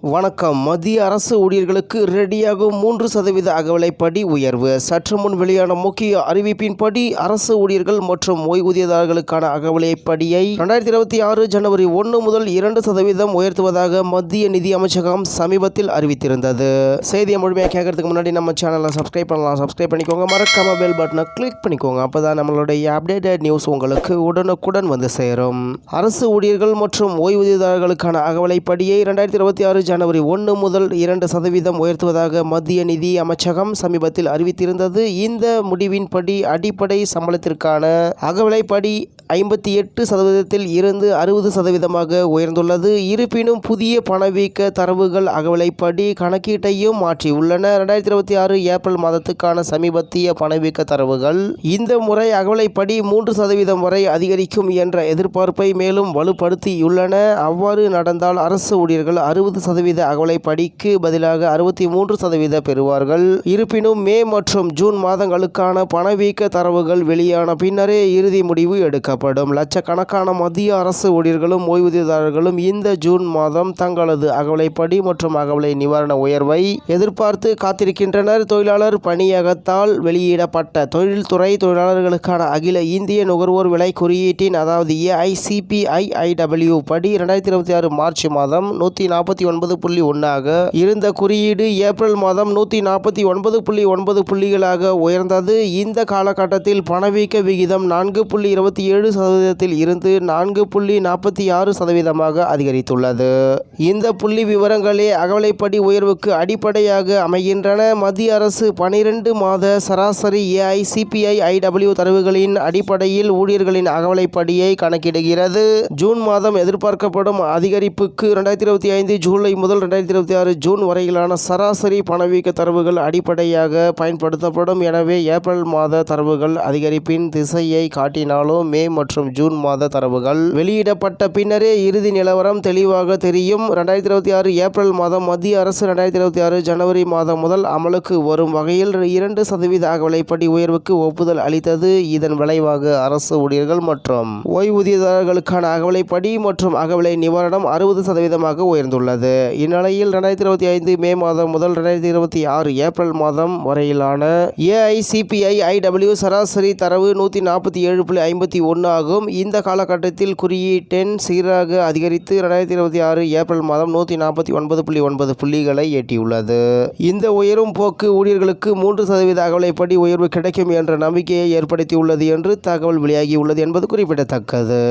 வணக்கம். மத்திய அரசு ஊழியர்களுக்கு ரெடியாகும் 3% அகவிலைப்படி உயர்வு. சற்று முன் வெளியான முக்கிய அறிவிப்பின்படி அரசு ஊழியர்கள் மற்றும் ஓய்வூதியதாரர்களுக்கான அகவிலைப்படியை 2026 ஜனவரி 1 முதல் 2% உயர்த்துவதாக மத்திய நிதி அமைச்சகம் சமீபத்தில் அறிவித்திருந்தது. செய்தியை முழுமையாக கேட்கறதுக்கு முன்னாடி நம்ம சேனலை சப்ஸ்கிரைப் பண்ணலாம். சப்ஸ்கிரைப் பண்ணிக்கோங்க. மறக்காம பெல் பட்டனை கிளிக் பண்ணிக்கோங்க. அப்பதான் நம்மளுடைய அப்டேட்டட் நியூஸ் உங்களுக்கு உடனுக்குடன் வந்து சேரும். அரசு ஊழியர்கள் மற்றும் ஓய்வூதியதாரர்களுக்கான அகவிலைப்படியை 2026 ஜனவரி 1 முதல் 2% உயர்த்துவதாக மத்திய நிதி அமைச்சகம் சமீபத்தில் அறிவித்திருந்தது. இந்த முடிவின்படி அடிப்படை சம்பளத்திற்கான அகவிலைப்படி 58% இருந்து 60% உயர்ந்துள்ளது. இருப்பினும் புதிய பணவீக்க தரவுகள் அகவிலைப்படி கணக்கீட்டையும் மாற்றியுள்ளன. 2026 ஏப்ரல் மாதத்துக்கான சமீபத்திய பணவீக்க தரவுகள் இந்த முறை அகவிலைப்படி 3% வரை அதிகரிக்கும் என்ற எதிர்பார்ப்பை மேலும் வலுப்படுத்தியுள்ளன. அவ்வாறு நடந்தால் அரசு ஊழியர்கள் 60% அகவிலைப்படிக்கு பதிலாக 63% பெறுவார்கள். இருப்பினும் மே மற்றும் ஜூன் மாதங்களுக்கான பணவீக்க தரவுகள் வெளியான பின்னரே இறுதி முடிவு எடுக்கப்படும். லட்சக்கணக்கான மத்திய அரசு ஊழியர்களும் ஓய்வூதியதாரர்களும் இந்த ஜூன் மாதம் தங்களது அகவிலைப்படி மற்றும் அகவிலை நிவாரண உயர்வை எதிர்பார்த்து காத்திருக்கின்றனர். தொழிலாளர் பணியகத்தால் வெளியிடப்பட்ட தொழில்துறை தொழிலாளர்களுக்கான அகில இந்திய நுகர்வோர் விலை குறியீட்டின் அதாவது AICPI-IW படி 2026 மார்ச் மாதம் 149.1 இருந்த குறியீடு ஏப்ரல் மாதம் 149.9 புள்ளிகளாக உயர்ந்தது. இந்த காலகட்டத்தில் பணவீக்க விகிதம் 4.27% இருந்து 4.46% அதிகரித்துள்ளது. இந்த புள்ளி விவரங்களே அகவிலைப்படி உயர்வுக்கு அடிப்படையாக அமைகின்றன. மத்திய அரசு 12 மாத சராசரி AICPI-IW தரவுகளின் அடிப்படையில் ஊழியர்களின் அகவிலைப்படியை கணக்கிடுகிறது. ஜூன் மாதம் எதிர்பார்க்கப்படும் அதிகரிப்புக்கு 2025 ஜூலை முதல் 2026 ஜூன் வரையிலான சராசரி பணவீக்க தரவுகள் அடிப்படையாக பயன்படுத்தப்படும். எனவே ஏப்ரல் மாத தரவுகள் அதிகரிப்பின் திசையை காட்டினாலும் மே மற்றும் ஜூன் மாத தரவுகள் வெளியிடப்பட்ட பின்னரே இறுதி நிலவரம் தெளிவாக தெரியும். 2026 ஏப்ரல் மாதம் மத்திய அரசு 2026 ஜனவரி மாதம் முதல் அமலுக்கு வரும் வகையில் 2% அகவிலைப்படி உயர்வுக்கு ஒப்புதல் அளித்தது. இதன் விளைவாக அரசு ஊழியர்கள் மற்றும் ஓய்வூதியதாரர்களுக்கான அகவிலைப்படி மற்றும் அகவிலை நிவாரணம் 60% உயர்ந்துள்ளது. இந்நிலையில் 2025 மே மாதம் முதல் 2026 ஏப்ரல் மாதம் வரையிலான AICPI-IW சராசரி தரவு 147.51 ஆகும். இந்த காலகட்டத்தில் குறியீட்டெண் சீராக அதிகரித்து 2026 ஏப்ரல் மாதம் 149.9 புள்ளிகளை எட்டியுள்ளது. இந்த உயரும் போக்கு ஊழியர்களுக்கு 3% அகவிலைப்படி உயர்வு கிடைக்கும் என்ற நம்பிக்கையை ஏற்படுத்தியுள்ளது என்று தகவல் வெளியாகியுள்ளது என்பது குறிப்பிடத்தக்கது.